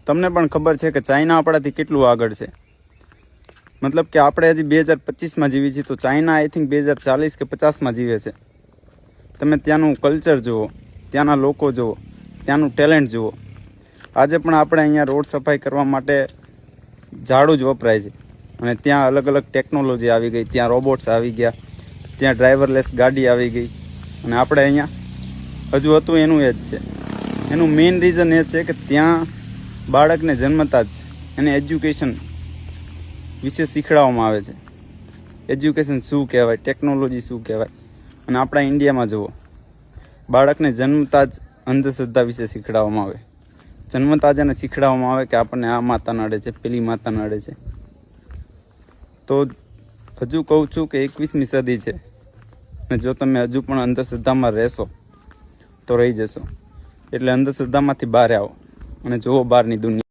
તમને પણ ખબર છે કે ચાઇના આપણાથી કેટલું આગળ છે. મતલબ કે આપણે હજી 2025માં જીવી છીએ, તો ચાઇના આઈ થિંક 2040 કે 50માં જીવે છે. તમે ત્યાંનું કલ્ચર જુઓ, ત્યાંના લોકો જુઓ, ત્યાંનું ટેલેન્ટ જુઓ. આજે પણ આપણે અહીંયા રોડ સફાઈ કરવા માટે ઝાડુ જ વપરાય છે, અને ત્યાં અલગ અલગ ટેકનોલોજી આવી ગઈ, ત્યાં રોબોટ્સ આવી ગયા, ત્યાં ડ્રાઈવરલેસ ગાડી આવી ગઈ, અને આપણે અહીંયા હજુ હતું એનું એ જ છે. એનું મેઇન રીઝન એ છે કે ત્યાં બાળકને જન્મતા જ એને એજ્યુકેશન વિશે શીખવાડવામાં આવે છે. એજ્યુકેશન શું કહેવાય, ટેકનોલોજી શું કહેવાય. અને આપણા ઇન્ડિયામાં જુઓ, બાળકને જન્મતા જ અંધશ્રદ્ધા વિશે શીખવાડવામાં આવે. જન્મતા જ એને શીખવાડવામાં આવે કે આપણને આ માતા નડે છે, પેલી માતા નડે છે. તો હજુ કહું છું કે 21મી સદી છે, અને જો તમે હજુ પણ અંધશ્રદ્ધામાં રહેશો તો રહી જશો. એટલે અંધશ્રદ્ધામાંથી બહાર આવો અને જુઓ બહારની દુનિયા.